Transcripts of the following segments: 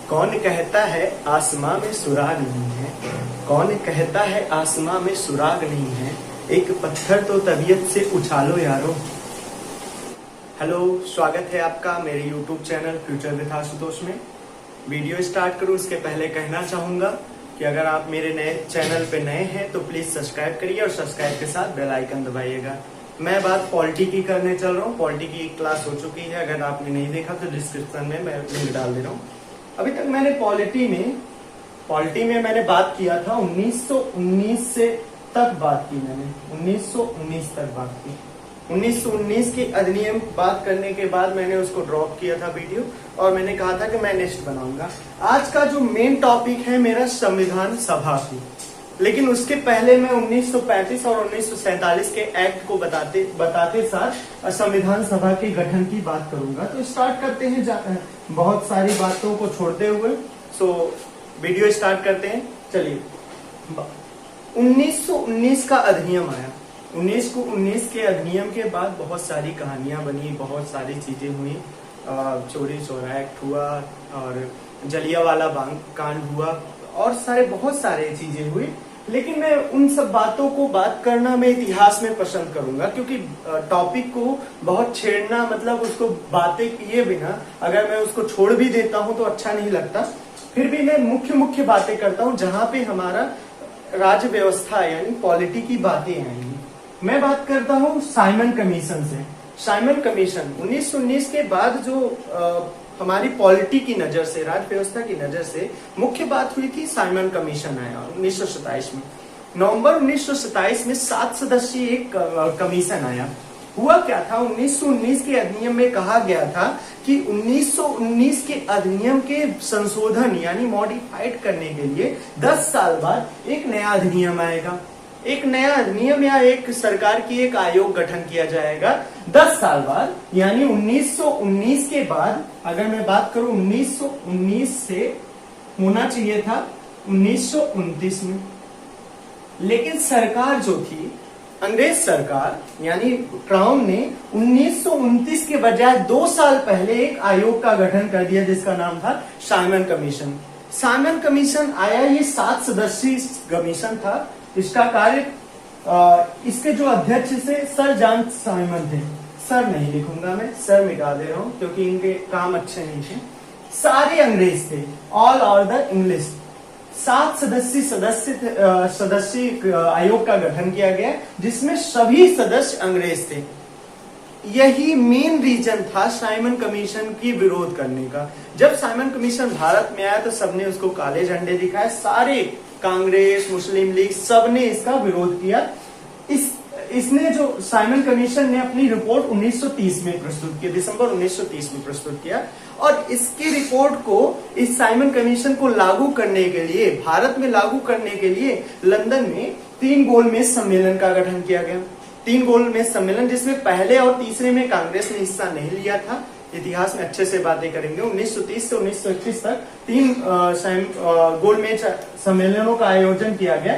कौन कहता है आसमां में सुराग नहीं है, कौन कहता है आसमां में सुराग नहीं है, एक पत्थर तो तबीयत से उछालो यारो। हेलो, स्वागत है आपका मेरे YouTube channel future with Ashutosh में। वीडियो स्टार्ट करूं उसके पहले कहना चाहूंगा कि अगर आप मेरे नए चैनल पे नए हैं तो प्लीज सब्सक्राइब करिए और सब्सक्राइब के साथ बेल आइकन दबाइएगा। मैं बात पॉलिटी की करने चल रहा हूँ। पॉलिटी की क्लास हो चुकी है, अगर आपने नहीं देखा तो डिस्क्रिप्शन में मैं लिंक डाल दे रहा हूँ। अभी तक मैंने पॉलिटी में मैंने बात किया था 1919 से तक बात की मैंने 1919 तक बात की। 1919 के अधिनियम बात करने के बाद मैंने उसको ड्रॉप किया था वीडियो और मैंने कहा था कि मैं नेक्स्ट बनाऊंगा। आज का जो मेन टॉपिक है मेरा संविधान सभा की, लेकिन उसके पहले मैं 1935 और 1947 के एक्ट को बताते साथ संविधान सभा के गठन की बात करूंगा। तो स्टार्ट करते हैं बहुत सारी बातों को छोड़ते हुए। वीडियो स्टार्ट करते हैं। चलिए, 1919 का अधिनियम आया। 1919 के अधिनियम के बाद बहुत सारी कहानियां बनी, बहुत सारी चीजें हुई। चोरी चौरा एक्ट हुआ और जलियांवाला बाग कांड हुआ और बहुत सारे चीजें हुई। लेकिन मैं उन सब बातों को बात करना मैं इतिहास में पसंद करूंगा, क्योंकि टॉपिक को बहुत छेड़ना, मतलब उसको बातें किए बिना अगर मैं उसको छोड़ भी देता हूं तो अच्छा नहीं लगता। फिर भी मैं मुख्य बातें करता हूं जहां पे हमारा राज्य व्यवस्था यानी पॉलिटी की बातें आएंगी। मैं बात करता हूं साइमन कमीशन से। साइमन कमीशन 1919 के बाद जो हमारी पॉलिटी की नजर से, राज्य व्यवस्था की नजर से मुख्य बात हुई थी, साइमन कमीशन आया 1927 में। नवंबर 1927 में 7 सदस्यीय एक कमीशन आया। हुआ क्या था, 1919 के अधिनियम में कहा गया था कि 1919 के अधिनियम के संशोधन यानी मॉडिफाइड करने के लिए 10 साल बाद एक नया अधिनियम आएगा। एक नया अधिनियम या एक सरकार की एक आयोग गठन किया जाएगा 10 साल बाद, यानी 1919 के बाद। अगर मैं बात करूं 1919 से होना चाहिए था 1929 में, लेकिन सरकार जो थी, अंग्रेज सरकार यानी क्राउन ने 1929 के बजाय 2 साल पहले एक आयोग का गठन कर दिया जिसका नाम था साइमन कमीशन। साइमन कमीशन आया, ये 7 सदस्यीय कमीशन था। इसका कार्य, इसके जो अध्यक्ष थे सर जॉन साइमन थे। सर नहीं लिखूंगा मैं, सर मिटा दे रहा हूं क्योंकि इनके काम अच्छे नहीं थे। सारे अंग्रेज थे, ऑल आर द इंग्लिश। 7 सदस्यीय आयोग का गठन किया गया जिसमें सभी सदस्य अंग्रेज थे। यही मेन रीजन था साइमन कमीशन की विरोध करने का। जब साइमन कमीशन भारत में आया तो सबने उसको काले झंडे दिखाए। सारे कांग्रेस, मुस्लिम लीग, सबने इसका विरोध किया। इसने जो साइमन कमीशन ने अपनी रिपोर्ट 1930 में प्रस्तुत की, दिसंबर 1930 में प्रस्तुत किया। और इसकी रिपोर्ट को, इस साइमन कमीशन को लागू करने के लिए, भारत में लागू करने के लिए लंदन में 3 गोलमेज सम्मेलन का गठन किया गया। 3 गोलमेज सम्मेलन जिसमें पहले और तीसरे में कांग्रेस ने हिस्सा नहीं लिया था। इतिहास में अच्छे से बातें करेंगे। 1930 से 1931 तक 3 गोलमेज सम्मेलनों का आयोजन किया गया।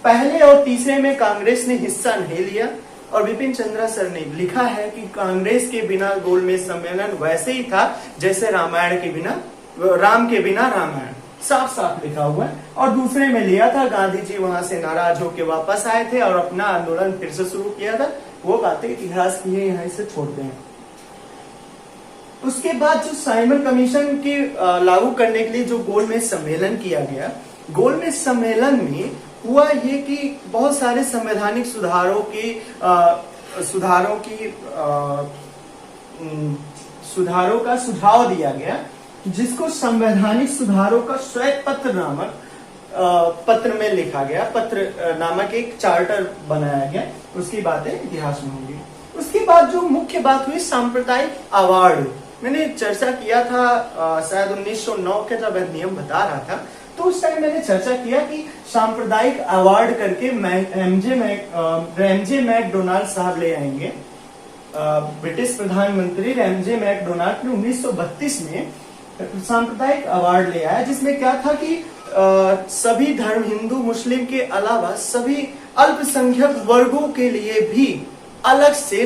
पहले और तीसरे में कांग्रेस ने हिस्सा नहीं लिया और विपिन चंद्रा सर ने लिखा है कि कांग्रेस के बिना गोलमेज सम्मेलन वैसे ही था जैसे रामायण के बिना, राम के बिना रामायण, साफ साफ लिखा हुआ है। और दूसरे में लिया था, गांधी जी वहां से नाराज होकर वापस आए थे और अपना आंदोलन फिर से शुरू किया था। वो बातें इतिहास की है, यहाँ से छोड़ते हैं। उसके बाद जो साइमन कमीशन के लागू करने के लिए जो गोलमेज सम्मेलन किया गया, गोलमेज सम्मेलन में हुआ ये कि बहुत सारे संवैधानिक सुधारों का सुझाव दिया गया, जिसको संवैधानिक सुधारों का श्वेत पत्र नामक पत्र में लिखा गया। पत्र नामक एक चार्टर बनाया गया। उसकी बातें इतिहास में होंगी। उसके बाद जो मुख्य बात हुई, सांप्रदायिक अवार्ड। मैंने चर्चा किया था शायद 1909 के जब अधिनियम बता रहा था तो उस टाइम मैंने चर्चा किया कि सांप्रदायिक अवार्ड करके रैमजे मैकडोनाल्ड साहब ले आएंगे। ब्रिटिश प्रधानमंत्री रैमजे मैकडोनाल्ड ने 1932 में सांप्रदायिक अवार्ड ले आया, जिसमें क्या था कि सभी धर्म, हिंदू मुस्लिम के अलावा सभी अल्पसंख्यक वर्गों के लिए भी अलग से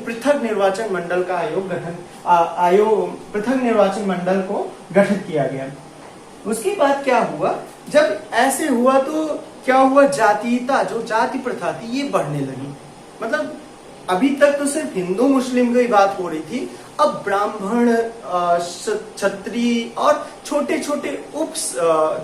पृथक निर्वाचन मंडल का पृथक निर्वाचन मंडल को गठित किया गया। उसके बाद क्या हुआ, जब ऐसे हुआ तो क्या हुआ, जातीयता, जो जाति प्रथा थी ये बढ़ने लगी। मतलब अभी तक तो सिर्फ हिंदू मुस्लिम की बात हो रही थी, अब ब्राह्मण, क्षत्रिय और छोटे छोटे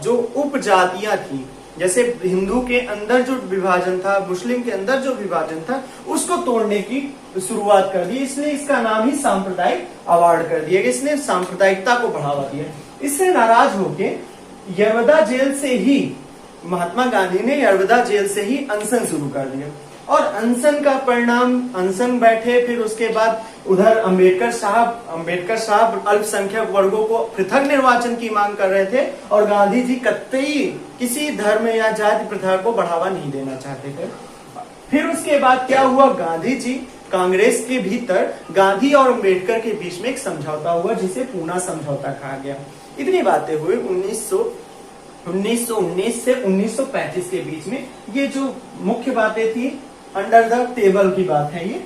जो उपजातियां थी, जैसे हिंदू के अंदर जो विभाजन था, मुस्लिम के अंदर जो विभाजन था, उसको तोड़ने की शुरुआत कर दी। इसलिए इसका नाम ही सांप्रदायिक अवार्ड कर दिया, इसने सांप्रदायिकता को बढ़ावा दिया। इससे नाराज होके यरवदा जेल से ही महात्मा गांधी ने यरवदा जेल से ही अनशन शुरू कर दिया। और अनशन का परिणाम, अनशन बैठे, फिर उसके बाद उधर अंबेडकर साहब अल्पसंख्यक वर्गों को पृथक निर्वाचन की मांग कर रहे थे, और गांधी जी कतई किसी धर्म या जाति प्रथा को बढ़ावा नहीं देना चाहते थे। फिर उसके बाद क्या हुआ, गांधी जी कांग्रेस के भीतर गांधी और अंबेडकर के बीच में एक समझौता हुआ, जिसे पूना समझौता कहा गया। इतनी बातें हुई 1919 से 1935 के बीच में। ये जो मुख्य बातें थी, अंडर द टेबल की बात है ये।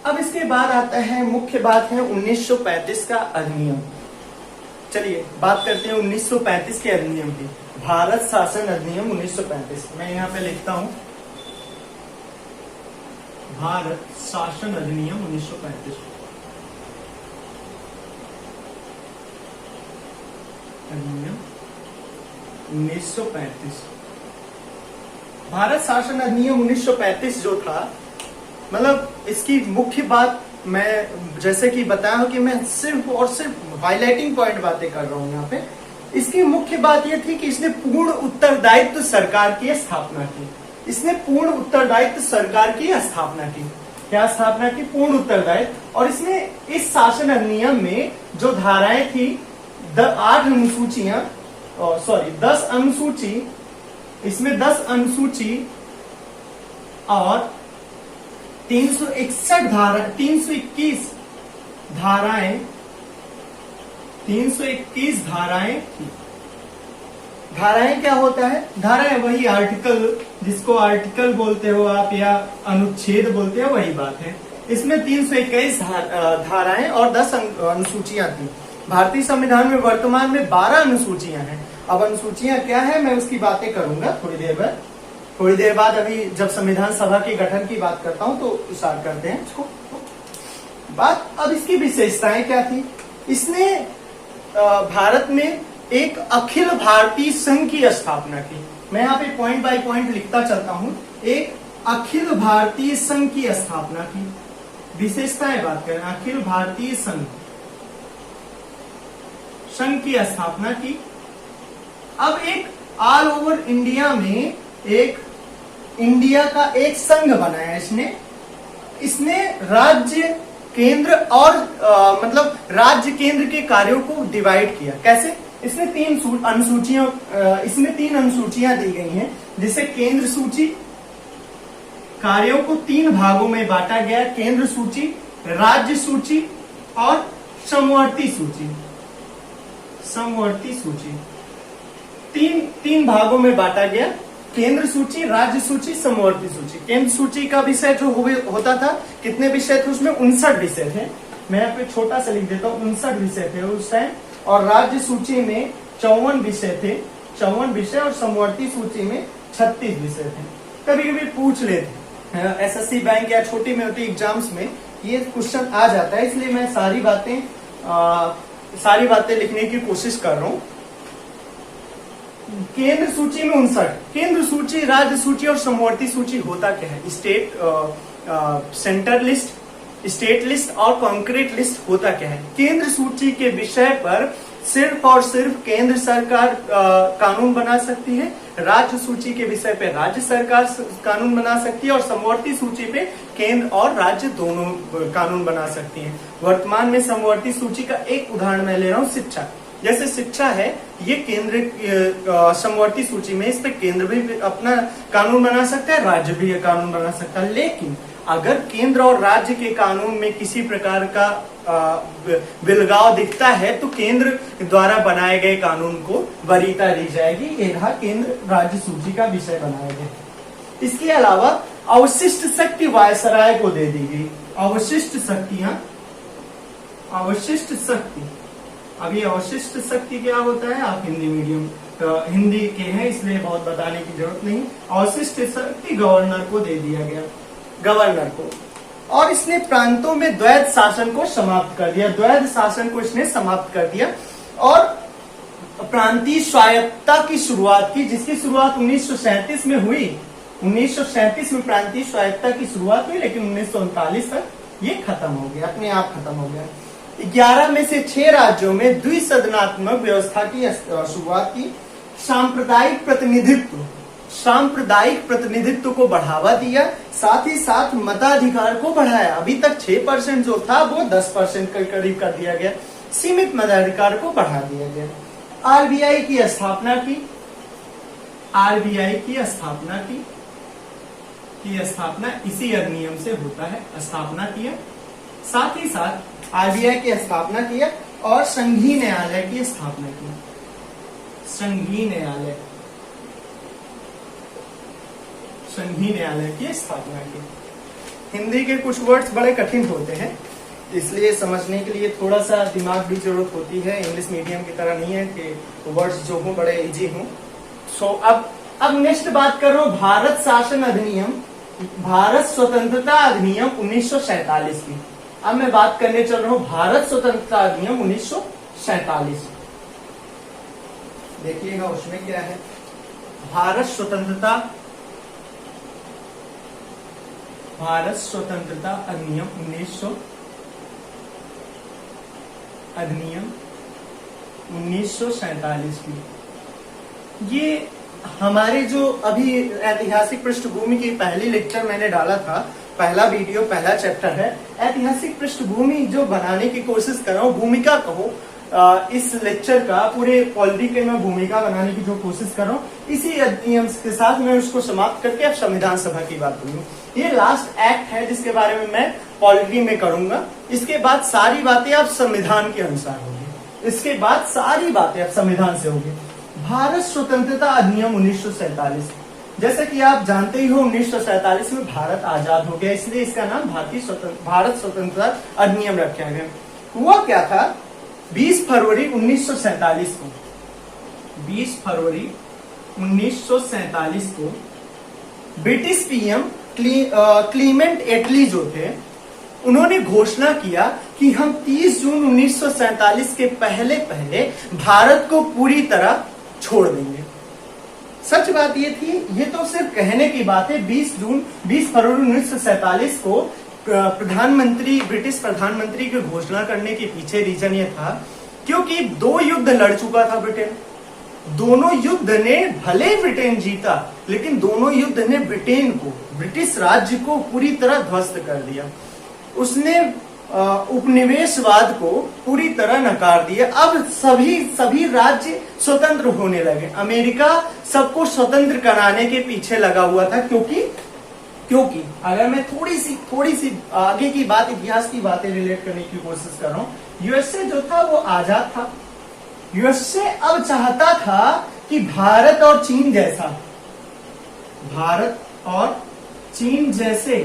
अब इसके बाद आता है, मुख्य बात है 1935 का अधिनियम। चलिए बात करते हैं 1935 के अधिनियम की। भारत शासन अधिनियम 1935, मैं यहाँ पे लिखता हूं, भारत शासन अधिनियम 1935। अधिनियम 1935, भारत शासन अधिनियम 1935 जो था, मतलब इसकी मुख्य बात, मैं जैसे कि बताया कि मैं सिर्फ और सिर्फ हाईलाइटिंग पॉइंट बातें कर रहा हूं यहाँ पे। इसकी मुख्य बात यह थी कि इसने पूर्ण उत्तरदायित्व सरकार की स्थापना की। इसने पूर्ण उत्तरदायित्व सरकार की स्थापना की। क्या स्थापना की? पूर्ण उत्तरदायित्व। और इसने इस शासन अधिनियम में जो धाराएं थी, 8 अनुसूचियां, 10 अनुसूची, इसमें 10 अनुसूची और 321 धाराएं, 321 धाराएं थी। धाराएं क्या होता है? धाराएं वही आर्टिकल, जिसको आर्टिकल बोलते हो आप या अनुच्छेद बोलते हो, वही बात है। इसमें 321 धाराएं और 10 अनुसूचियां थी। भारतीय संविधान में वर्तमान में 12 अनुसूचियां हैं। अब अनुसूचियां क्या है, मैं उसकी बातें करूंगा थोड़ी देर बाद। अभी जब संविधान सभा के गठन की बात करता हूं तो स्टार्ट करते हैं इसको बात। अब इसकी विशेषताएं क्या थी? इसने भारत में एक अखिल भारतीय संघ की स्थापना की। मैं यहाँ पे पॉइंट बाय पॉइंट लिखता चलता हूं। एक अखिल भारतीय संघ की स्थापना की। विशेषताएं बात करें, अखिल भारतीय संघ की स्थापना की। अब एक ऑल ओवर इंडिया में एक इंडिया का एक संघ बनाया इसने राज्य, केंद्र और मतलब राज्य केंद्र के कार्यों को डिवाइड किया। कैसे? इसमें 3 अनुसूचियां दी गई हैं, जिसे केंद्र सूची, कार्यों को 3 भागों में बांटा गया। केंद्र सूची, राज्य सूची और समवर्ती सूची। तीन भागों में बांटा गया। केंद्र सूची, राज्य सूची, समवर्ती सूची। केंद्र सूची का विषय जो होता था, कितने विषय थे उसमें? 59 विषय थे। मैं यहाँ पे छोटा सा लिख देता हूँ, 59 विषय थे उस टाइम। और राज्य सूची में 54 विषय थे, 54 विषय, और समवर्ती सूची में 36 विषय थे। कभी कभी पूछ लेते एसएससी बैंक या छोटी मोटी एग्जाम्स में ये क्वेश्चन आ जाता है, इसलिए मैं सारी बातें लिखने की कोशिश कर रहा हूँ। केंद्र सूची में 59, केंद्र सूची, राज्य सूची और समवर्ती सूची होता क्या है? सेंटर लिस्ट, स्टेट लिस्ट और कॉन्क्रीट लिस्ट होता क्या है? केंद्र सूची के विषय पर सिर्फ और सिर्फ केंद्र सरकार कानून बना सकती है। राज्य सूची के विषय पे राज्य सरकार कानून बना सकती है, और समवर्ती सूची पे केंद्र और राज्य दोनों कानून बना सकती हैं। वर्तमान में समवर्ती सूची का एक उदाहरण मैं ले रहा हूँ, शिक्षा। जैसे शिक्षा है, ये केंद्र समवर्ती सूची में, इस पे केंद्र भी अपना कानून बना सकता है, राज्य भी कानून बना सकता है। लेकिन अगर केंद्र और राज्य के कानून में किसी प्रकार का विलगाव दिखता है, तो केंद्र द्वारा बनाए गए कानून को वरीयता दी जाएगी। ये रहा केंद्र राज्य सूची का विषय बनाया गया। इसके अलावा अवशिष्ट शक्ति वायसराय को दे दी गई। अवशिष्ट शक्ति अब ये अवशिष्ट शक्ति क्या होता है, आप हिंदी मीडियम हिंदी के हैं इसलिए बहुत बताने की जरूरत नहीं। अवशिष्ट शक्ति गवर्नर को दे दिया गया, गवर्नर को। और इसने प्रांतों में द्वैध शासन को समाप्त कर दिया, द्वैध शासन को इसने समाप्त कर दिया और प्रांतीय स्वायत्तता की शुरुआत की, जिसकी शुरुआत 1937 में हुई। 1937 में प्रांतीय स्वायत्तता की शुरुआत हुई, लेकिन 1939 तक ये खत्म हो गया, अपने आप खत्म हो गया। 11 में से 6 राज्यों में द्विसदनात्मक व्यवस्था की शुरुआत की। सांप्रदायिक प्रतिनिधित्व को बढ़ावा दिया, साथ ही साथ मताधिकार को बढ़ाया। अभी तक 6% जो था वो 10% के करीब कर दिया गया। सीमित मताधिकार को बढ़ा दिया गया। आरबीआई की स्थापना की, आरबीआई की स्थापना इसी अधिनियम से होता है, स्थापना किया। साथ ही साथ आरबीआई की स्थापना किया और संघीय न्यायालय की स्थापना की। संघीय न्यायालय की स्थापना की। हिंदी के कुछ वर्ड्स बड़े कठिन होते हैं, इसलिए समझने के लिए थोड़ा सा दिमाग की जरूरत होती है। इंग्लिश मीडियम की तरह नहीं है कि वर्ड्स जो हों बड़े इजी हों। सो अब नेक्स्ट बात कर रहा हूं भारत शासन अधिनियम, भारत स्वतंत्रता अधिनियम 1947 की। अब मैं बात करने चल रहा हूं भारत स्वतंत्रता अधिनियम 1947। देखिएगा उसमें क्या है। भारत स्वतंत्रता अधिनियम 1947 की। ये हमारे जो अभी ऐतिहासिक पृष्ठभूमि की पहली लेक्चर मैंने डाला था, पहला वीडियो पहला चैप्टर है। ऐतिहासिक पृष्ठभूमि जो बनाने की कोशिश कर रहा हूँ, भूमिका कहो इस लेक्चर का, पूरे पॉलिटी के मैं भूमिका बनाने की जो कोशिश कर रहा हूँ, इसी अधिनियम के साथ मैं उसको समाप्त करके अब संविधान सभा की बात करूँ। ये लास्ट एक्ट है जिसके बारे में मैं पॉलिटी में करूंगा। इसके बाद सारी बातें अब संविधान के अनुसार होगी। इसके बाद सारी बातें अब संविधान से होगी। भारत स्वतंत्रता अधिनियम 1947, जैसा कि आप जानते ही हो 1947 में भारत आजाद हो गया, इसलिए इसका नाम भारत स्वतंत्रता अधिनियम रखा गया। हुआ क्या था, 20 फरवरी 1947 को 20 फरवरी 1947 को ब्रिटिश पीएम क्लीमेंट एटली जो थे, उन्होंने घोषणा किया कि हम 30 जून 1947 के पहले भारत को पूरी तरह छोड़ देंगे। सच बात ये थी, ये तो सिर्फ कहने की बात है। 20 फरवरी 1947 को ब्रिटिश प्रधानमंत्री की घोषणा करने के पीछे रीजन ये था क्योंकि 2 युद्ध लड़ चुका था ब्रिटेन। दोनों युद्ध ने भले ब्रिटेन जीता, लेकिन दोनों युद्ध ने ब्रिटेन को, ब्रिटिश राज्य को पूरी तरह ध्वस्त कर दिया। उसने उपनिवेशवाद को पूरी तरह नकार दिया। अब सभी राज्य स्वतंत्र होने लगे। अमेरिका सबको स्वतंत्र कराने के पीछे लगा हुआ था क्योंकि अगर मैं थोड़ी सी आगे की बात, इतिहास की बातें रिलेट करने की कोशिश कर रहा हूँ, यूएसए जो था वो आजाद था। यूएसए अब चाहता था कि भारत और चीन जैसे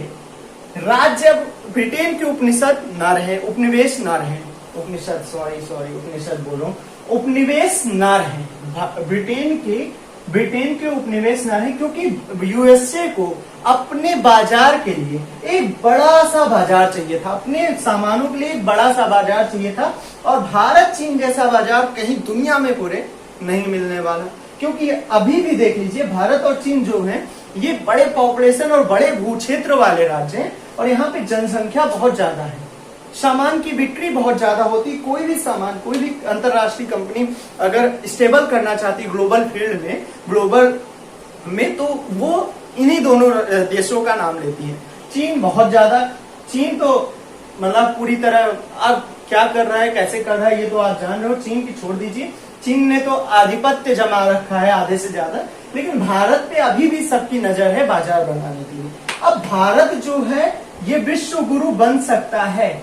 राज्य ब्रिटेन के उपनिवेश ना रहे, उपनिवेश ना रहे, ब्रिटेन के उपनिवेश ना रहे, क्योंकि यूएसए को अपने बाजार के लिए एक बड़ा सा बाजार चाहिए था, अपने सामानों के लिए एक बड़ा सा बाजार चाहिए था। और भारत चीन जैसा बाजार कहीं दुनिया में पूरे नहीं मिलने वाला, क्योंकि अभी भी देख लीजिए भारत और चीन जो है ये बड़े पॉपुलेशन और बड़े भू क्षेत्र वाले राज्य हैं और यहाँ पे जनसंख्या बहुत ज्यादा है। सामान की बिक्री बहुत ज्यादा होती। कोई भी सामान, कोई भी अंतरराष्ट्रीय कंपनी अगर स्टेबल करना चाहती ग्लोबल फील्ड में तो वो इन्हीं दोनों देशों का नाम लेती है। चीन तो मतलब पूरी तरह अब क्या कर रहा है, कैसे कर रहा है, ये तो आप जान रहे हो। चीन की छोड़ दीजिए, चीन ने तो आधिपत्य जमा रखा है आधे से ज्यादा, लेकिन भारत पे अभी भी सबकी नजर है बाजार बनाने के लिए। अब भारत जो है ये विश्व गुरु बन सकता है,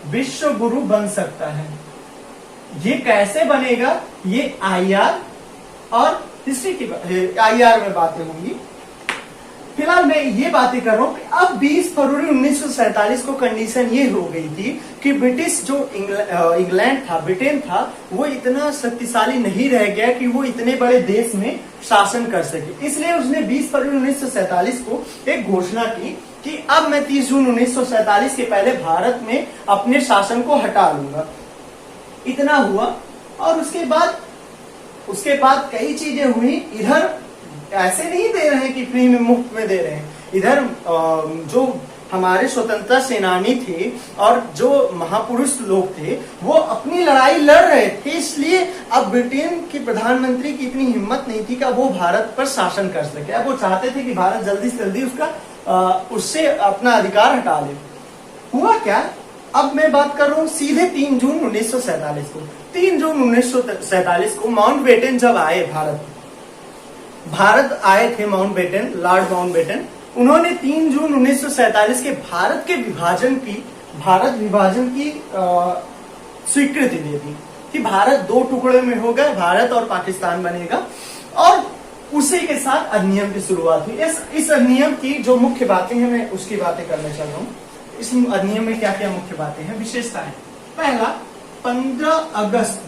विश्व गुरु बन सकता है। ये कैसे बनेगा, ये आईआर और हिस्ट्री की आईआर में बातें होंगी। फिलहाल मैं ये बातें कर रहा हूँ कि अब 20 फरवरी 1947 को कंडीशन ये हो गई थी कि ब्रिटिश जो इंग्लैंड था, ब्रिटेन था, वो इतना शक्तिशाली नहीं रह गया कि वो इतने बड़े देश में शासन कर सके। इसलिए उसने 20 फरवरी 1947 को एक घोषणा की कि अब मैं 30 जून 1947 के पहले भारत में अपने शासन को हटा लूंगा। इतना हुआ और उसके बाद कई चीजें हुई। इधर ऐसे नहीं दे रहे हैं कि फ्री में, मुफ्त में दे रहे हैं। इधर जो हमारे स्वतंत्रता सेनानी थे और जो महापुरुष लोग थे वो अपनी लड़ाई लड़ रहे थे। इसलिए अब ब्रिटेन के प्रधानमंत्री की इतनी हिम्मत नहीं थी कि अब वो भारत पर शासन कर सके। अब वो चाहते थे कि भारत जल्दी से जल्दी उससे अपना अधिकार हटा ले। हुआ क्या, अब मैं बात कर रहा हूँ सीधे 3 जून 1947 को। 3 जून 1947 को माउंटबेटन जब आए भारत आए थे माउंटबेटन, लॉर्ड माउंटबेटन, उन्होंने 3 जून 1947 के भारत विभाजन की स्वीकृति दे दी कि भारत 2 टुकड़े में होगा, भारत और पाकिस्तान बनेगा। और उसी के साथ अधिनियम की शुरुआत हुई। इस अधिनियम की जो मुख्य बातें हैं मैं उसकी बातें करना चाह रहा हूँ। इस अधिनियम में क्या क्या मुख्य बातें हैं, विशेषताएं। पहला, 15 अगस्त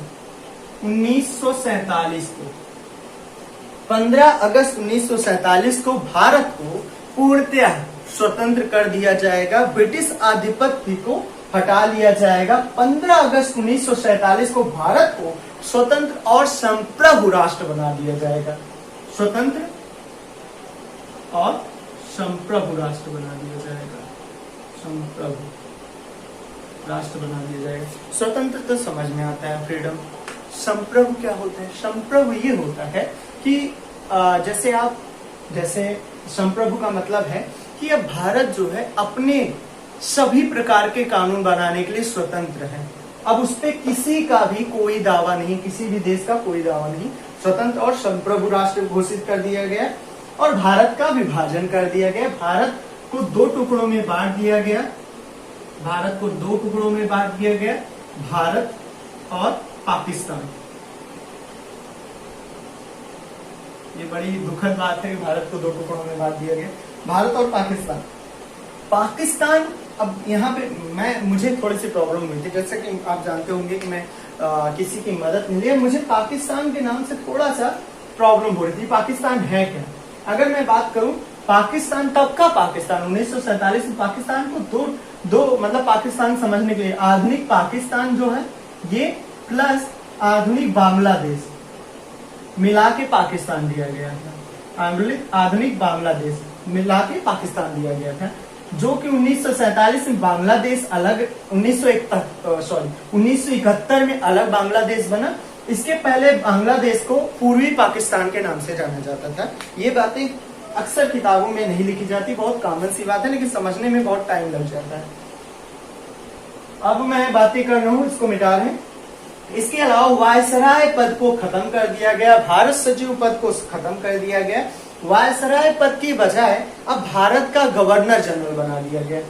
1947 को भारत को पूर्णतः स्वतंत्र कर दिया जाएगा, ब्रिटिश आधिपत्य को हटा लिया जाएगा। 15 अगस्त 1947 को भारत को स्वतंत्र और संप्रभु राष्ट्र बना दिया जाएगा। स्वतंत्र और संप्रभु राष्ट्र बना दिया जाएगा। संप्रभु राष्ट्र बना दिया जाएगा। स्वतंत्र तो समझ में आता है, फ्रीडम। संप्रभु क्या होता है? संप्रभु ये होता है कि जैसे संप्रभु का मतलब है कि अब भारत जो है अपने सभी प्रकार के कानून बनाने के लिए स्वतंत्र है। अब उस पे किसी का भी कोई दावा नहीं, किसी भी देश का कोई दावा नहीं। स्वतंत्र और संप्रभु राष्ट्र घोषित कर दिया गया और भारत का विभाजन कर दिया गया। भारत को 2 टुकड़ों में बांट दिया गया। भारत और पाकिस्तान। ये बड़ी दुखद बात है कि भारत को 2 टुकड़ों में बांट दिया गया। भारत और पाकिस्तान। अब यहाँ पे मुझे थोड़ी सी प्रॉब्लम हुई थी, जैसे कि आप जानते होंगे कि मैं किसी की मदद मिली है, मुझे पाकिस्तान के नाम से थोड़ा सा प्रॉब्लम हो रही थी। पाकिस्तान है क्या? अगर मैं बात करूं पाकिस्तान, तब का पाकिस्तान 1947 में पाकिस्तान को दो मतलब पाकिस्तान समझने के लिए आधुनिक पाकिस्तान जो है ये प्लस आधुनिक बांग्लादेश मिला के पाकिस्तान दिया गया था। आधुनिक बांग्लादेश मिला के पाकिस्तान दिया गया था, जो कि 1947 में बांग्लादेश अलग, 1971 में अलग बांग्लादेश बना। इसके पहले बांग्लादेश को पूर्वी पाकिस्तान के नाम से जाना जाता था। ये बातें अक्सर किताबों में नहीं लिखी जाती, बहुत कॉमन सी बात है, लेकिन समझने में बहुत टाइम लग जाता है। अब मैं बातें कर रहा हूँ, इसको मिटा रहे हैं। इसके अलावा वायसराय पद को खत्म कर दिया गया, भारत सचिव पद को खत्म कर दिया गया। वायसराय पद की बजाय अब भारत का गवर्नर जनरल बना दिया गया।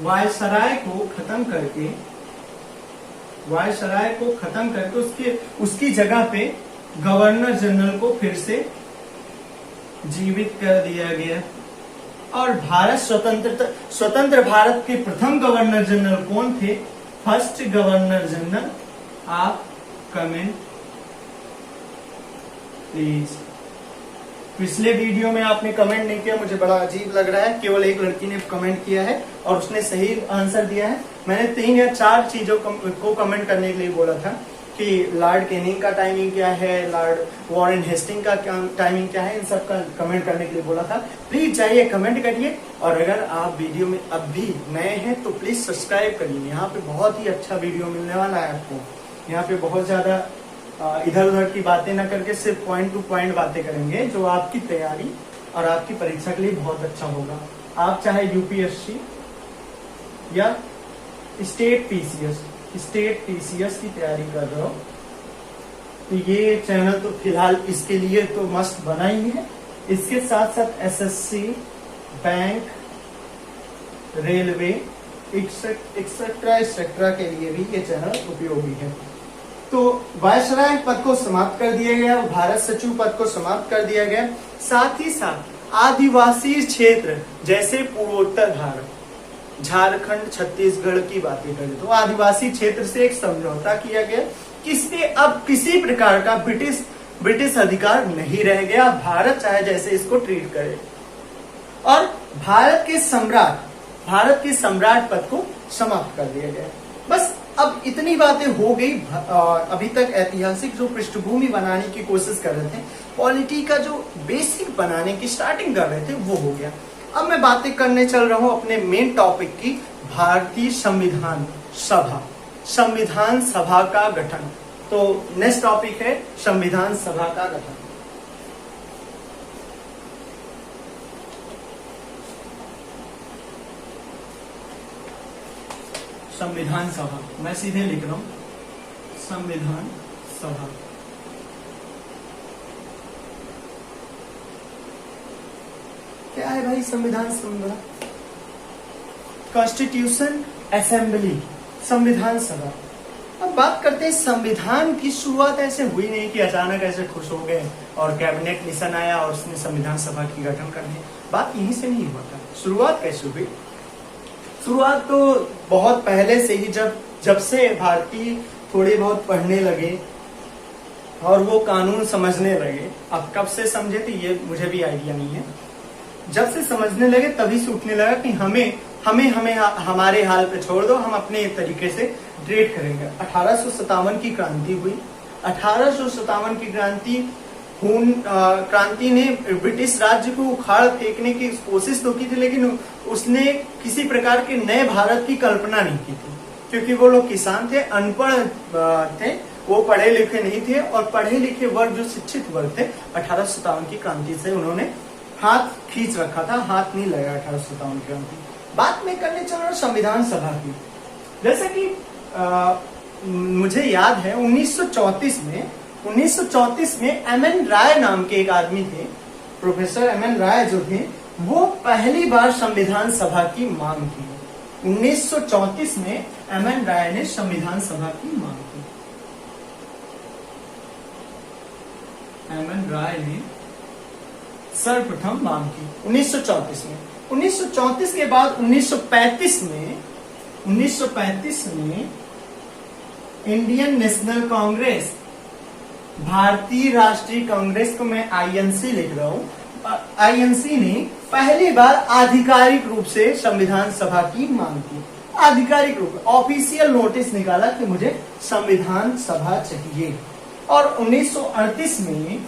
वायसराय को खत्म करके उसकी जगह पे गवर्नर जनरल को फिर से जीवित कर दिया गया। और भारत स्वतंत्र भारत के प्रथम गवर्नर जनरल कौन थे? फर्स्ट गवर्नर जनरल, आप कमेंट प्लीज। पिछले वीडियो में आपने कमेंट नहीं किया, मुझे बड़ा अजीब लग रहा है। केवल एक लड़की ने कमेंट किया है और उसने सही आंसर दिया है। मैंने 3 या 4 चीजों को कमेंट करने के लिए बोला था कि लॉर्ड कैनिंग का टाइमिंग क्या है, लॉर्ड वॉरेन हेस्टिंग का टाइमिंग क्या है, इन सब का कमेंट करने के लिए बोला था। प्लीज जाइए कमेंट करिए, और अगर आप वीडियो में अब भी नए हैं तो प्लीज सब्सक्राइब करिए। यहाँ पे बहुत ही अच्छा वीडियो मिलने वाला है आपको। यहाँ पे बहुत ज्यादा इधर उधर की बातें ना करके सिर्फ पॉइंट टू पॉइंट बातें करेंगे, जो आपकी तैयारी और आपकी परीक्षा के लिए बहुत अच्छा होगा। आप चाहे यूपीएससी या स्टेट पीसीएस की तैयारी कर रहे हो तो ये चैनल तो फिलहाल इसके लिए तो मस्त बना ही है। इसके साथ साथ एसएससी, बैंक, रेलवे एक्सेट्रा के लिए भी ये चैनल उपयोगी है। तो वायसराय पद को समाप्त कर दिया गया, भारत सचिव पद को समाप्त कर दिया गया। साथ ही साथ आदिवासी क्षेत्र जैसे पूर्वोत्तर भारत, झारखंड, छत्तीसगढ़ की बातें करें तो आदिवासी क्षेत्र से एक समझौता किया गया, किससे अब किसी प्रकार का ब्रिटिश अधिकार नहीं रह गया। भारत चाहे जैसे इसको ट्रीट करे, और भारत के सम्राट पद को समाप्त कर दिया गया। बस अब इतनी बातें हो गई। अभी तक ऐतिहासिक जो पृष्ठभूमि बनाने की कोशिश कर रहे थे, पॉलिटी का जो बेसिक बनाने की स्टार्टिंग कर रहे थे, वो हो गया। अब मैं बातें करने चल रहा हूं अपने मेन टॉपिक की, भारतीय संविधान सभा का गठन। तो नेक्स्ट टॉपिक है संविधान सभा का गठन। संविधान सभा, मैं सीधे लिख रहा हूं संविधान सभा। क्या है भाई संविधान सभा? कॉन्स्टिट्यूशन असेंबली, संविधान सभा। अब बात करते हैं, संविधान की शुरुआत ऐसे हुई नहीं कि अचानक ऐसे खुश हो गए और कैबिनेट मिशन आया और उसने संविधान सभा की गठन कर दिया। बात यहीं से नहीं हुआ था। शुरुआत कैसे हुई? शुरुआत तो बहुत पहले से ही, जब से भारतीय थोड़े बहुत पढ़ने लगे और वो कानून समझने लगे। अब कब से समझे थे ये मुझे भी आइडिया नहीं है। जब से समझने लगे तभी से उठने लगा कि हमें हमारे हाल पे छोड़ दो, हम अपने तरीके से ट्रीट करेंगे। 1857 की क्रांति हुई। 1857 की क्रांति ने ब्रिटिश राज्य को उखाड़ फेंकने की कोशिश तो की थी, लेकिन उसने किसी प्रकार के नए भारत की कल्पना नहीं की थी, क्योंकि वो लोग किसान थे, अनपढ़ थे, वो पढ़े लिखे नहीं थे। और पढ़े लिखे वर्ग, जो शिक्षित वर्ग थे, 1857 की क्रांति से उन्होंने हाथ खींच रखा था, हाथ नहीं लगा 1857 की क्रांति। बात मैं करने चल रहा संविधान सभा की। जैसे कि मुझे याद है 1934 में एमएन राय नाम के एक आदमी थे, प्रोफेसर एमएन राय जो थे, वो पहली बार संविधान सभा की मांग की। 1934 में एमएन राय ने संविधान सभा की मांग की। एमएन राय ने सर्वप्रथम मांग की 1934 में। 1934 के बाद 1935 में इंडियन नेशनल कांग्रेस, भारतीय राष्ट्रीय कांग्रेस को मैं आईएनसी लिख रहा हूं, आईएनसी ने पहली बार आधिकारिक रूप से संविधान सभा की मांग की। आधिकारिक रूप, ऑफिशियल नोटिस निकाला कि मुझे संविधान सभा चाहिए। और 1938 में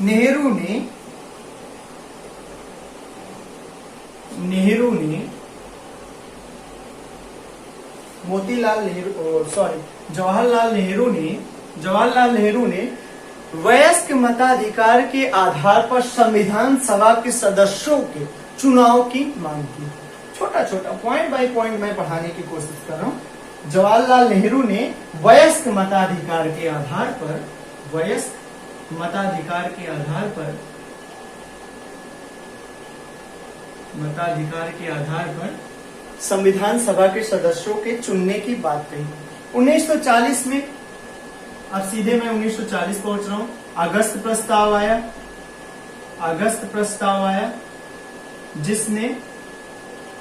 नेहरू ने जवाहरलाल नेहरू ने वयस्क मताधिकार के आधार पर संविधान सभा के सदस्यों के चुनाव की मांग की। छोटा छोटा पॉइंट बाय पॉइंट मैं पढ़ाने की कोशिश कर रहा हूं। जवाहरलाल नेहरू ने वयस्क मताधिकार के आधार पर संविधान सभा के सदस्यों के चुनने की बात कही। 1940 में, अब सीधे मैं 1940 पहुंच रहा हूं। अगस्त प्रस्ताव आया, जिसने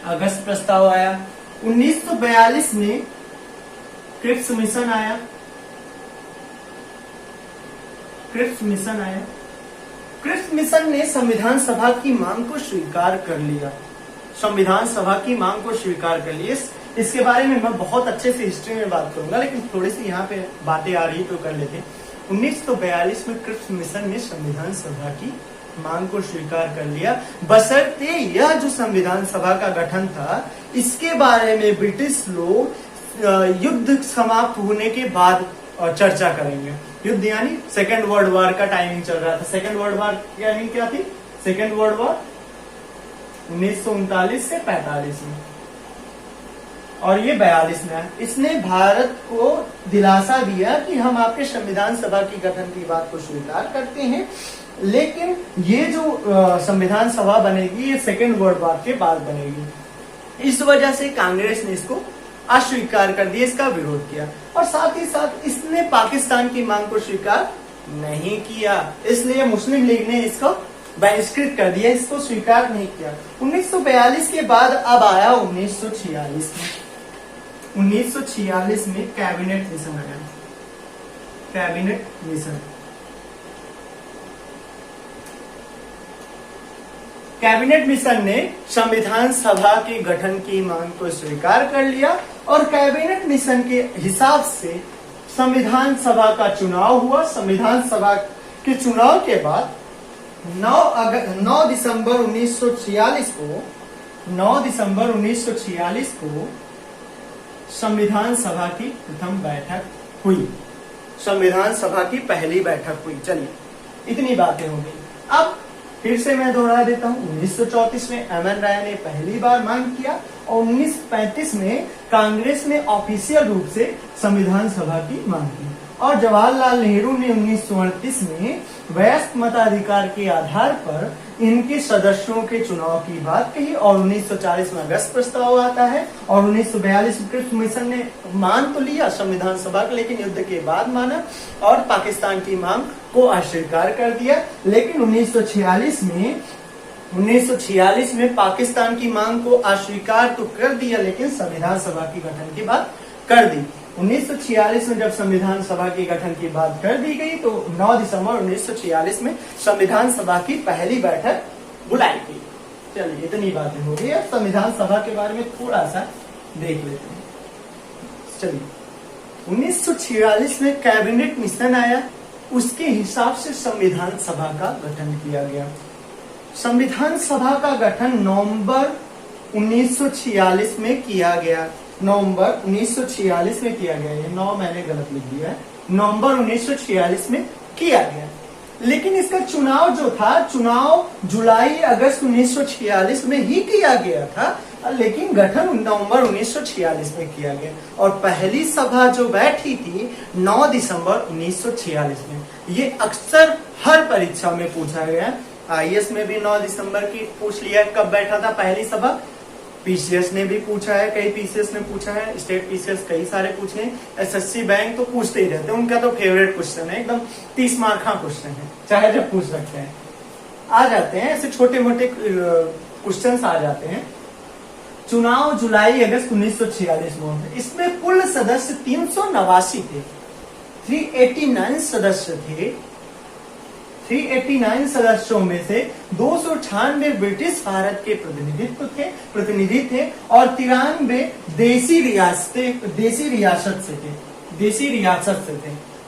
अगस्त प्रस्ताव आया। 1942 में क्रिप्स मिशन आया। क्रिप्स मिशन ने संविधान सभा की मांग को स्वीकार कर लिया। इसके बारे में मैं बहुत अच्छे से हिस्ट्री में बात करूंगा, लेकिन थोड़ी सी यहाँ पे बातें आ रही तो कर लेते हैं। 1942 में क्रिप्स मिशन ने संविधान सभा की मांग को स्वीकार कर लिया, बशर्ते यह जो संविधान सभा का गठन था, इसके बारे में ब्रिटिश लोग युद्ध समाप्त होने के बाद चर्चा करेंगे। युद्ध यानी सेकेंड वर्ल्ड वॉर का टाइमिंग चल रहा था। सेकेंड वर्ल्ड वॉर की टाइमिंग क्या थी? सेकेंड वर्ल्ड वॉर 1939 से 45 में, और ये 42 में। इसने भारत को दिलासा दिया कि हम आपके संविधान सभा की गठन की बात को स्वीकार करते हैं, लेकिन ये जो संविधान सभा बनेगी, ये सेकेंड वर्ल्ड वॉर के बाद बनेगी। इस वजह से कांग्रेस ने इसको अस्वीकार कर दिया, इसका विरोध किया। और साथ ही साथ इसने पाकिस्तान की मांग को स्वीकार नहीं किया, इसलिए मुस्लिम लीग ने इसको बहिष्कृत कर दिया, इसको स्वीकार नहीं किया। 1942 के बाद अब आया 1946 में। 1946 में कैबिनेट मिशन आया, कैबिनेट मिशन। कैबिनेट मिशन ने संविधान सभा के गठन की मांग को स्वीकार कर लिया और कैबिनेट मिशन के हिसाब से संविधान सभा का चुनाव हुआ। संविधान सभा के चुनाव के बाद 9 दिसंबर 1946 को संविधान सभा की प्रथम बैठक हुई, संविधान सभा की पहली बैठक हुई। चलिए, इतनी बातें हो गई। अब फिर से मैं दोहरा देता हूं, 1934 में एम.एन. राय ने पहली बार मांग किया और 1935 में कांग्रेस ने ऑफिशियल रूप से संविधान सभा की मांग की और जवाहरलाल नेहरू ने 1938 में वयस्क मताधिकार के आधार पर इनके सदस्यों के चुनाव की बात कही और 1940 में अगस्त प्रस्ताव आता है और 1942 में कमिश्न ने मान तो लिया संविधान सभा का, लेकिन युद्ध के बाद माना और पाकिस्तान की मांग को अस्वीकार कर दिया। लेकिन 1946 में पाकिस्तान की मांग को अस्वीकार तो कर दिया, लेकिन संविधान सभा की गठन की बात कर दी। 1946 में जब संविधान सभा के गठन की बात कर दी गई तो 9 दिसंबर 1946 में संविधान सभा की पहली बैठक बुलाई गई। चलिए, इतनी बातें हो गई। अब संविधान सभा के बारे में थोड़ा सा देख लेते हैं। चलिए, 1946 में कैबिनेट मिशन आया, उसके हिसाब से संविधान सभा का गठन किया गया। संविधान सभा का गठन नवंबर 1946 में किया गया। नवंबर 1946 में किया गया, ये 9 मैंने गलत लिख दिया है, नवंबर 1946 में किया गया। लेकिन इसका चुनाव जो था, चुनाव जुलाई अगस्त 1946 में ही किया गया था, लेकिन गठन नवंबर 1946 में किया गया और पहली सभा जो बैठी थी 9 दिसंबर 1946 में। ये अक्सर हर परीक्षा में पूछा गया, आईएएस में भी 9 दिसंबर की पूछ लिया कब बैठा था पहली सभा। पीसीएस ने भी पूछा है, कई पीसीएस ने पूछा है, स्टेट पीसीएस कई सारे पूछे हैं, एसएससी बैंक तो पूछते ही रहते हैं, उनका तो फेवरेट क्वेश्चन है, एकदम 30 मार्क का क्वेश्चन है, चाहे जब पूछ सकते हैं। आ जाते हैं ऐसे छोटे मोटे क्वेश्चन आ जाते हैं। चुनाव जुलाई अगस्त 1946 में होते, इसमें कुल सदस्य 389 थे, 389 सदस्य थे। 389 सदस्यों में से 298 ब्रिटिश भारत के प्रतिनिधि थे और 93 देसी रियासत से थे।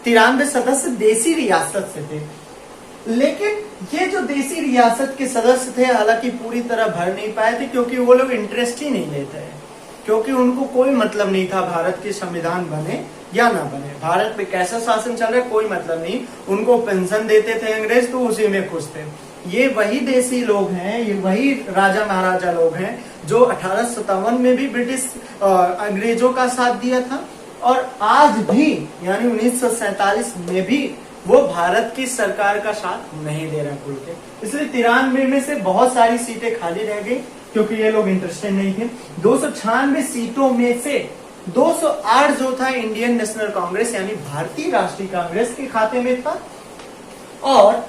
93 सदस्य देसी रियासत से थे। लेकिन ये जो देसी रियासत के सदस्य थे, हालांकि पूरी तरह भर नहीं पाए थे, क्योंकि वो लोग इंटरेस्ट ही नहीं लेते हैं, क्योंकि उनको कोई मतलब नहीं था भारत के संविधान बने या ना बने, भारत में कैसा शासन चल रहा है कोई मतलब नहीं, उनको पेंशन देते थे अंग्रेज तो उसी में खुश थे। ये वही देसी लोग हैं, ये वही राजा महाराजा लोग हैं जो 1857 में भी ब्रिटिश अंग्रेजों का साथ दिया था और आज भी यानी 1947 में भी वो भारत की सरकार का साथ नहीं दे रहे खुल के। इसलिए 93 में से बहुत सारी सीटें खाली रह गई क्योंकि ये लोग इंटरेस्टेड नहीं थे। 296 सीटों में से 208 जो था इंडियन नेशनल कांग्रेस यानी भारतीय राष्ट्रीय कांग्रेस के खाते में था और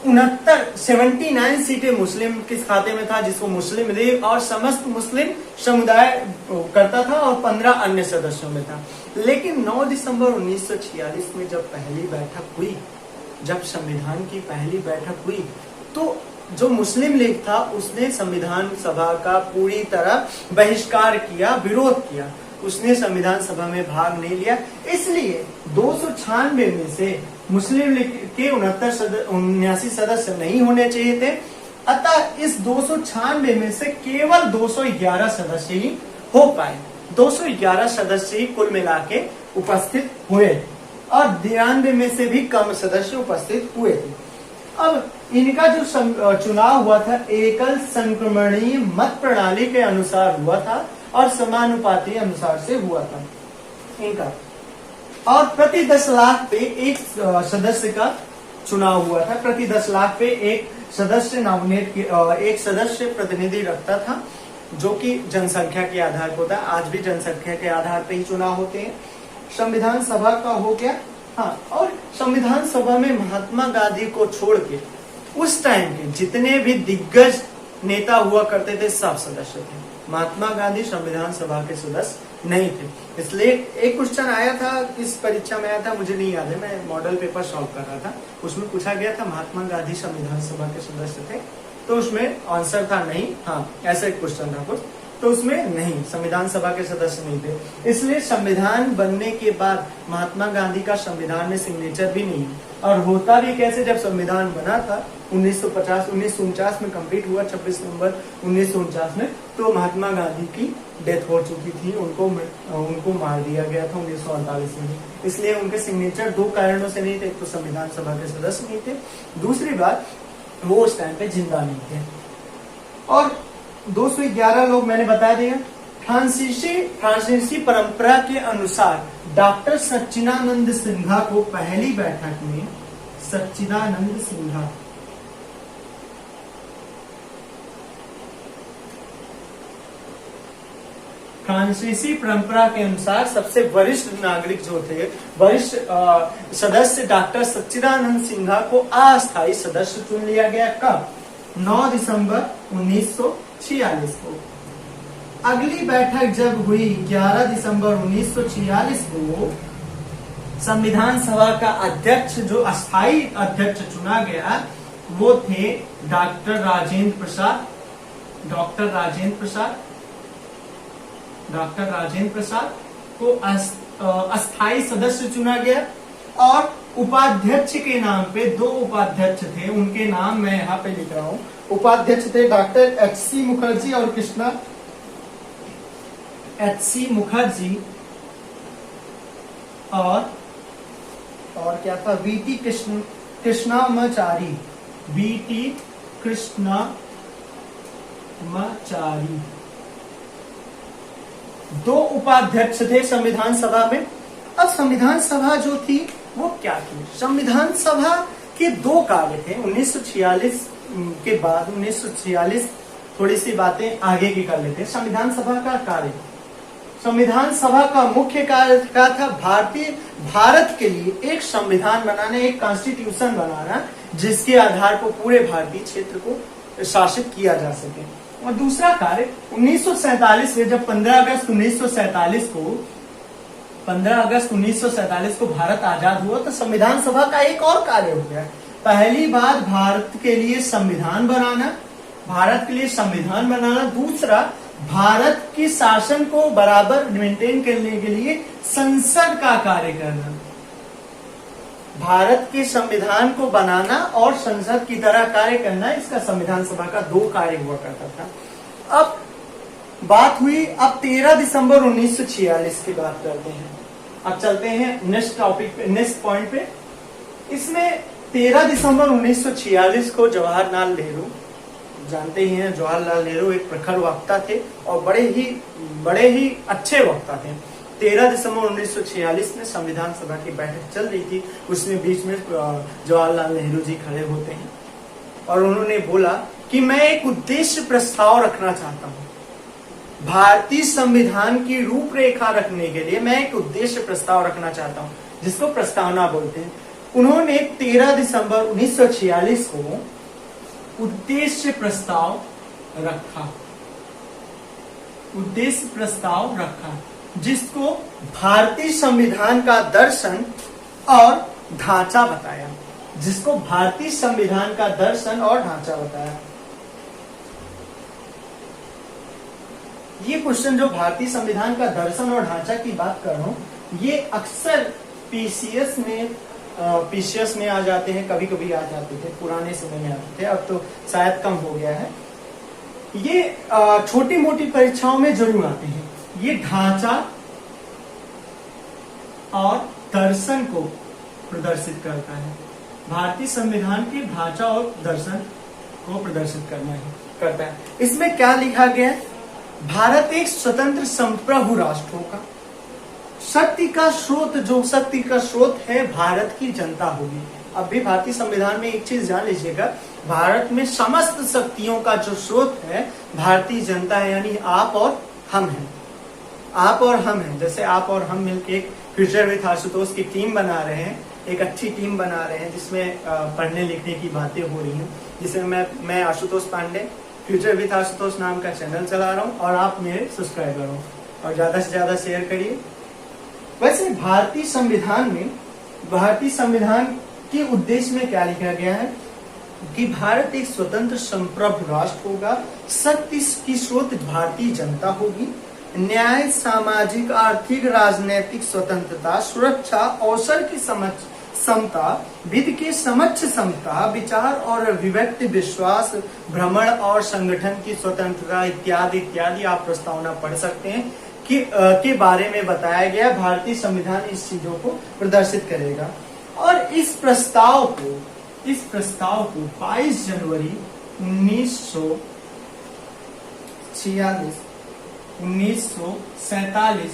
79 सीटें मुस्लिम के खाते में था, जिसको मुस्लिम लीग और समस्त मुस्लिम समुदाय करता था और 15 अन्य सदस्यों में था। लेकिन 9 दिसंबर 1946 में जब पहली बैठक हुई, जब संविधान की पहली बैठक हुई, तो जो मुस्लिम लीग था उसने संविधान सभा का पूरी तरह बहिष्कार किया, विरोध किया, उसने संविधान सभा में भाग नहीं लिया। इसलिए 296 में से मुस्लिम लीग के 79 सदस्य नहीं होने चाहिए थे, अतः इस 296 में से केवल 211 सदस्य ही हो पाए। 211 सदस्य ही कुल मिला के उपस्थित हुए और 93 में से भी कम सदस्य उपस्थित हुए थे। अब इनका जो चुनाव हुआ था एकल संक्रमणीय मत प्रणाली के अनुसार हुआ था और समानुपाती अनुसार से हुआ था इनका, और प्रति 10 लाख पे एक सदस्य का चुनाव हुआ था। प्रति 10 लाख पे एक सदस्य एक सदस्य प्रतिनिधि रखता था, जो कि जनसंख्या के आधार पर होता है। आज भी जनसंख्या के आधार पर ही चुनाव होते हैं। संविधान सभा का हो गया। हाँ, और संविधान सभा में महात्मा गांधी को छोड़ के उस टाइम के जितने भी दिग्गज नेता हुआ करते थे सब सदस्य थे। महात्मा गांधी संविधान सभा के सदस्य नहीं थे। इसलिए एक क्वेश्चन आया था, इस परीक्षा में आया था, मुझे नहीं याद है, मैं मॉडल पेपर सॉल्व कर रहा था, उसमें पूछा गया था महात्मा गांधी संविधान सभा के सदस्य थे, तो उसमें आंसर था नहीं, हाँ ऐसा एक क्वेश्चन था कुछ, तो उसमें नहीं, संविधान सभा के सदस्य नहीं थे। इसलिए संविधान बनने के बाद महात्मा गांधी का संविधान में सिग्नेचर भी नहीं है। और होता भी कैसे, जब संविधान बना था 1949 में कंप्लीट हुआ 26 नवंबर 1949 में, तो महात्मा गांधी की डेथ हो चुकी थी, उनको मार दिया गया था 1948 में। इसलिए उनके सिग्नेचर दो कारणों से नहीं थे, एक तो संविधान सभा के सदस्य नहीं थे, दूसरी बात वो उस टाइम पे जिंदा नहीं थे। और 211 लोग मैंने बता दिया। फ्रांसीसी परंपरा के अनुसार डॉक्टर सच्चिदानंद सिन्हा को पहली बैठक में सच्चिदानंद सिन्हा फ्रांसीसी परंपरा के अनुसार सबसे वरिष्ठ नागरिक जो थे, वरिष्ठ सदस्य डॉक्टर सच्चिदानंद सिन्हा को अस्थायी सदस्य चुन लिया गया। कब? 9 दिसंबर 1946 को। अगली बैठक जब हुई 11 दिसंबर 1946 को, संविधान सभा का अध्यक्ष जो अस्थायी अध्यक्ष चुना गया वो थे डॉक्टर राजेंद्र प्रसाद। डॉक्टर राजेंद्र प्रसाद को अस्थायी सदस्य चुना गया। और उपाध्यक्ष के नाम पे दो उपाध्यक्ष थे, उनके नाम मैं यहाँ पे लिख रहा हूँ। उपाध्यक्ष थे डॉक्टर एच.सी. मुखर्जी और एच.सी. मुखर्जी, और क्या था, वी.टी. कृष्णामाचारी। दो उपाध्यक्ष थे संविधान सभा में। अब संविधान सभा जो थी वो क्या थी? संविधान सभा के दो कार्य थे। 1946 के बाद 1946 थोड़ी सी बातें आगे की कर लेते हैं। संविधान सभा का कार्य, संविधान सभा का मुख्य कार्य क्या था? भारत के लिए एक संविधान बनाना, एक कॉन्स्टिट्यूशन बनाना, जिसके आधार पर पूरे भारतीय क्षेत्र को शासित किया जा सके। और दूसरा कार्य 1947 में जब 15 अगस्त 1947 को भारत आजाद हुआ, तो संविधान सभा का एक और कार्य हो गया। पहली बात भारत के लिए संविधान बनाना, दूसरा भारत के शासन को बराबर मेंटेन करने के लिए संसद का कार्य करना। भारत के संविधान को बनाना और संसद की तरह कार्य करना, इसका संविधान सभा का दो कार्य हुआ करता था। अब बात हुई, अब 13 दिसंबर 1946 की बात करते हैं। अब चलते हैं नेक्स्ट टॉपिक पे, नेक्स्ट पॉइंट पे। इसमें 13 दिसंबर 1946 को जवाहरलाल नेहरू, जानते ही हैं जवाहरलाल नेहरू एक प्रखर वक्ता थे और बड़े ही अच्छे वक्ता थे। 13 दिसंबर 1946 में संविधान सभा की बैठक चल रही थी। उसमें बीच में जवाहरलाल नेहरू जी खड़े होते हैं और उन्होंने बोला कि मैं एक उद्देश्य प्रस्ताव रखना चाहता हूँ। भारतीय संविधान की रूपरेखा रखने के लिए मैं एक उद्देश्य प्रस्ताव रखना चाहता हूँ, जिसको प्रस्तावना बोलते हैं। उन्होंने 13 दिसंबर 1946 को उद्देश्य प्रस्ताव रखा, जिसको भारतीय संविधान का दर्शन और ढांचा बताया। ये क्वेश्चन जो भारतीय संविधान का दर्शन और ढांचा की बात कर रहा हूं, ये अक्सर पीसीएस में आ जाते हैं, कभी कभी आ जाते थे, पुराने समय में आते थे, अब तो शायद कम हो गया है। ये छोटी मोटी परीक्षाओं में जरूर आते हैं। ये ढांचा और दर्शन को प्रदर्शित करता है। भारतीय संविधान के ढांचा और दर्शन को प्रदर्शित करता है। इसमें क्या लिखा गया? भारत एक स्वतंत्र संप्रभु राष्ट्र होगा। शक्ति का स्रोत है भारत की जनता होगी। अब भी भारतीय संविधान में एक चीज जान लीजिएगा, भारत में समस्त शक्तियों का जो स्रोत है भारतीय जनता है, यानी आप और हम हैं। जैसे आप और हम मिलकर एक फ्यूचर विथ आशुतोष की टीम बना रहे हैं, एक अच्छी टीम बना रहे हैं जिसमें पढ़ने लिखने की बातें हो रही हैं, जिसमें मैं आशुतोष पांडे फ्यूचर विद आशुतोष नाम का चैनल चला रहा हूँ और आप मेरे सब्सक्राइबर हो, और ज्यादा से ज्यादा शेयर करिए। वैसे भारतीय संविधान के उद्देश्य में क्या लिखा गया है कि भारत एक स्वतंत्र संप्रभु राष्ट्र होगा, सत्य की स्रोत भारतीय जनता होगी, न्याय, सामाजिक, आर्थिक, राजनीतिक स्वतंत्रता, सुरक्षा, अवसर की समता, विधि के समक्ष समता, विचार और अभिव्यक्ति, विश्वास, भ्रमण और संगठन की स्वतंत्रता इत्यादि इत्यादि आप प्रस्तावना पढ़ सकते हैं के बारे में बताया गया। भारतीय संविधान इस चीजों को प्रदर्शित करेगा और इस प्रस्ताव को 22 जनवरी 1947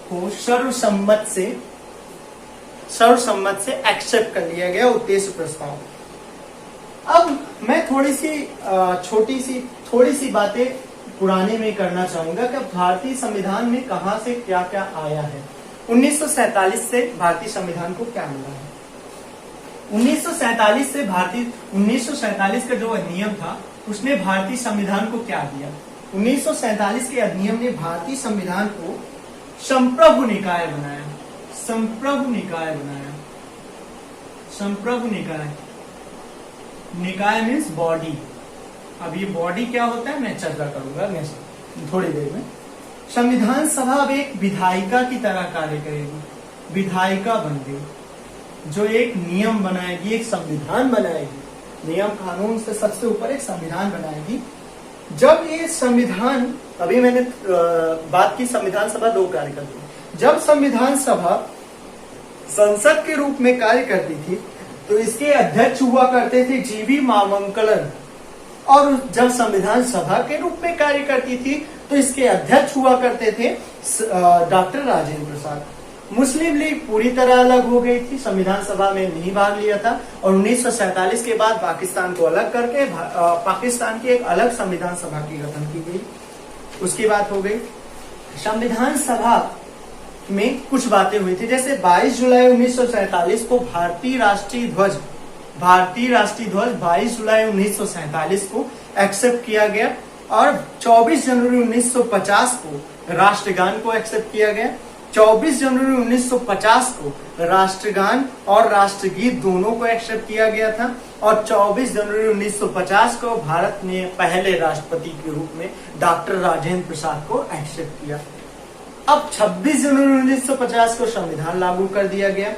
को सर्वसम्मत से एक्सेप्ट कर लिया गया उद्देश्य प्रस्ताव। अब मैं थोड़ी सी बातें पुराने में करना चाहूंगा कि भारतीय संविधान में कहां से क्या क्या आया है। 1947 से भारतीय संविधान को क्या मिला है? 1947 का जो अधिनियम था उसने भारतीय संविधान को क्या दिया? 1947 के अधिनियम ने भारतीय संविधान को संप्रभु निकाय बनाया। निकाय मीन्स बॉडी। अब ये बॉडी क्या होता है मैं चर्चा करूंगा थोड़ी देर में। संविधान सभा अब एक विधायिका की तरह कार्य करेगी, विधायिका बन गई, जो एक नियम बनाएगी, एक संविधान बनाएगी, नियम कानून से सबसे ऊपर एक संविधान बनाएगी। जब ये संविधान, अभी मैंने बात की संविधान सभा 2 कार्य करती है। जब संविधान सभा संसद के रूप में कार्य करती थी तो इसके अध्यक्ष हुआ करते थे जीवी मावंकलन, और जब संविधान सभा के रूप में कार्य करती थी तो इसके अध्यक्ष हुआ करते थे डॉक्टर राजेंद्र प्रसाद। मुस्लिम लीग पूरी तरह अलग हो गई थी, संविधान सभा में नहीं भाग लिया था, और 1947 के बाद पाकिस्तान को अलग करके पाकिस्तान की एक अलग संविधान सभा की गठन की गई। उसकी बात हो गई। संविधान सभा में कुछ बातें हुई थी, जैसे 22 जुलाई 1947 को भारतीय राष्ट्रीय ध्वज 22 जुलाई 1947 को एक्सेप्ट किया गया, और 24 जनवरी 1950 को राष्ट्रगान को एक्सेप्ट किया गया। 24 जनवरी 1950 को राष्ट्रगान और राष्ट्रगीत दोनों को एक्सेप्ट किया गया था, और 24 जनवरी 1950 को भारत ने पहले राष्ट्रपति के रूप में डॉक्टर राजेंद्र प्रसाद को एक्सेप्ट किया। अब 26 जनवरी 1950 को संविधान लागू कर दिया गया।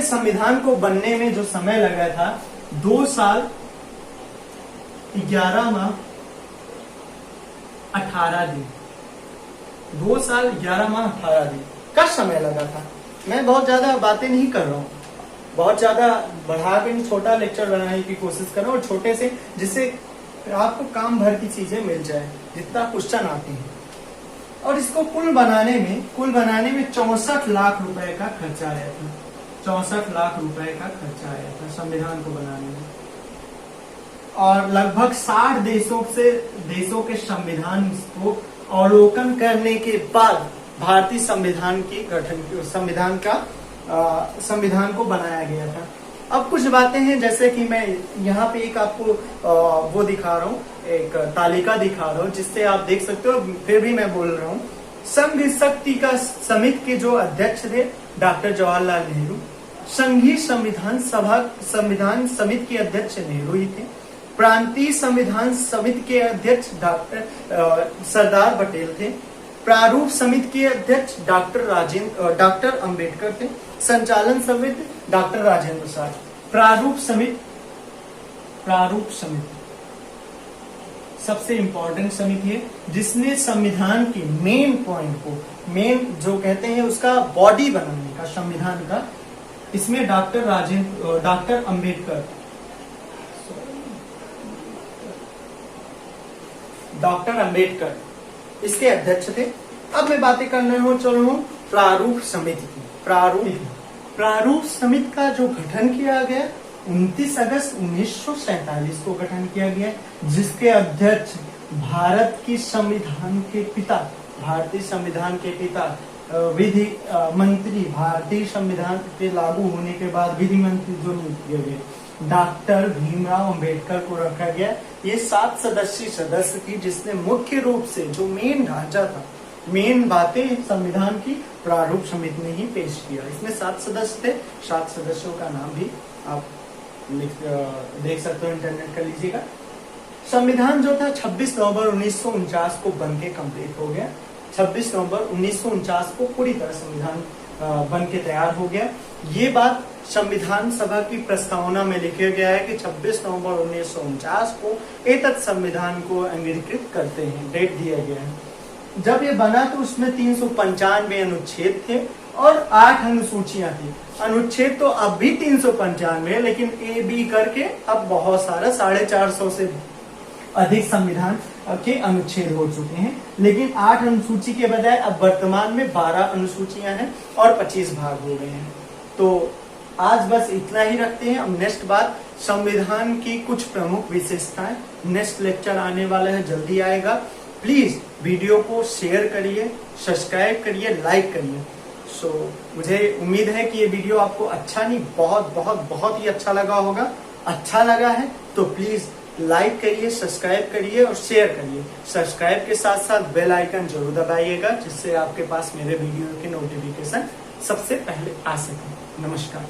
संविधान को बनने में जो समय लगा था 2 साल 11 माह 18 दिन, 2 साल 11 माह 18 दिन का समय लगा था। मैं बहुत ज्यादा बातें नहीं कर रहा हूँ, बहुत ज्यादा बढ़ा के छोटा लेक्चर बनाने की कोशिश कर रहा हूँ, और छोटे से जिससे आपको काम भर की चीजें मिल जाए, जितना क्वेश्चन आते हैं। और इसको कुल बनाने में 64 लाख रुपए का खर्चा आया था। 64 लाख रुपए का खर्चा आया था संविधान को बनाने में, और लगभग 60 देशों के संविधान को अवलोकन करने के बाद भारतीय संविधान को बनाया गया था। अब कुछ बातें हैं, जैसे कि मैं यहाँ पे एक आपको वो दिखा रहा हूँ, एक तालिका दिखा रहा हूँ, जिससे आप देख सकते हो, फिर भी मैं बोल रहा हूँ। संघ शक्ति का समिति के जो अध्यक्ष थे डॉक्टर जवाहरलाल नेहरू, संघीय संविधान समिति के अध्यक्ष नेहरू ही थे। प्रांतीय संविधान समिति के अध्यक्ष डॉक्टर सरदार पटेल थे। प्रारूप समिति के अध्यक्ष डॉक्टर अंबेडकर थे। संचालन समिति डॉक्टर राजेंद्र प्रसाद। प्रारूप समिति सबसे इंपॉर्टेंट समिति है, जिसने संविधान के मेन पॉइंट को, मेन जो कहते हैं उसका बॉडी बनाने का, संविधान का, इसमें डॉक्टर अंबेडकर इसके अध्यक्ष थे। अब मैं बातें करने चल रहा हूँ प्रारूप समिति की। प्रारूप समिति का जो गठन किया गया 29 अगस्त 1947 को गठन किया गया, जिसके अध्यक्ष भारतीय संविधान के पिता विधि मंत्री, भारतीय संविधान के लागू होने के बाद विधि मंत्री जो नियुक्त किए गए, डॉक्टर भीमराव अंबेडकर को रखा गया। ये 7 सदस्यीय सदस्य थी, जिसने मुख्य रूप से जो मेन ढांचा था, मेन बातें संविधान की प्रारूप समिति ने ही पेश किया। इसमें 7 सदस्य थे। 7 सदस्यों का नाम भी आप देख सकते हो, इंटरनेट कर लीजिएगा। संविधान जो था 26 नवंबर 1949 को बनके कंप्लीट हो गया। 26 नवंबर 1949 को पूरी तरह संविधान बन के तैयार हो गया। ये बात संविधान सभा की प्रस्तावना में लिखा गया है कि 26 नवंबर 1949 को एतत् संविधान को अंगीकृत करते हैं, डेट दिया गया है। जब ये बना तो उसमें 395 अनुच्छेद थे और 8 अनुसूचियां थी। अनुच्छेद तो अब भी 395 है, लेकिन ए बी करके अब बहुत सारा 450 से अधिक संविधान के अनुच्छेद हो चुके हैं। लेकिन 8 अनुसूची के बजाय अब वर्तमान में 12 अनुसूचियां हैं और 25 भाग हो गए हैं। तो आज बस इतना ही रखते हैं। अब नेक्स्ट बात संविधान की कुछ प्रमुख विशेषताएं, नेक्स्ट लेक्चर आने वाला है, जल्दी आएगा। प्लीज वीडियो को शेयर करिए, सब्सक्राइब करिए, लाइक करिए। मुझे उम्मीद है कि ये वीडियो आपको अच्छा नहीं, बहुत बहुत बहुत ही अच्छा लगा होगा। अच्छा लगा है तो प्लीज लाइक करिए, सब्सक्राइब करिए और शेयर करिए। सब्सक्राइब के साथ साथ बेल आइकन जरूर दबाइएगा, जिससे आपके पास मेरे वीडियो के नोटिफिकेशन सबसे पहले आ सके। नमस्कार।